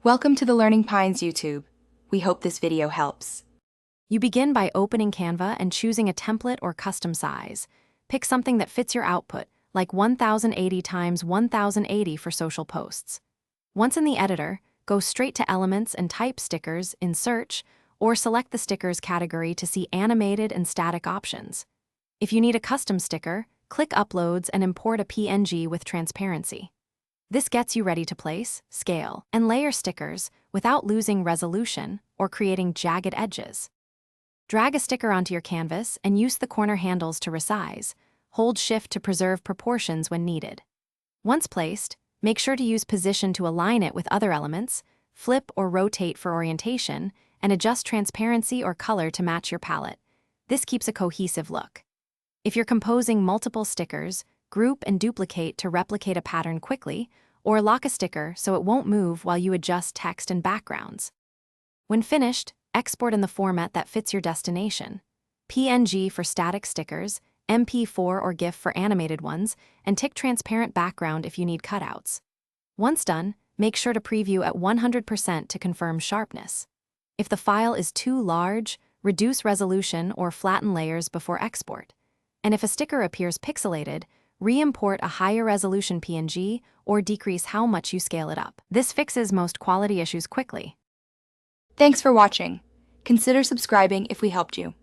Welcome to the Learning Pines YouTube. We hope this video helps. You begin by opening Canva and choosing a template or custom size. Pick something that fits your output, like 1080 x 1080 for social posts. Once in the editor, go straight to Elements and type Stickers in Search, or select the Stickers category to see animated and static options. If you need a custom sticker, click Uploads and import a PNG with transparency. This gets you ready to place, scale, and layer stickers without losing resolution or creating jagged edges. Drag a sticker onto your canvas and use the corner handles to resize. Hold Shift to preserve proportions when needed. Once placed, make sure to use Position to align it with other elements, flip or rotate for orientation, and adjust transparency or color to match your palette. This keeps a cohesive look. If you're composing multiple stickers, group and duplicate to replicate a pattern quickly, or lock a sticker so it won't move while you adjust text and backgrounds. When finished, export in the format that fits your destination. PNG for static stickers, MP4 or GIF for animated ones, and tick transparent background if you need cutouts. Once done, make sure to preview at 100% to confirm sharpness. If the file is too large, reduce resolution or flatten layers before export. And if a sticker appears pixelated, re-import a higher resolution PNG or decrease how much you scale it up. This fixes most quality issues quickly. Thanks for watching. Consider subscribing if we helped you.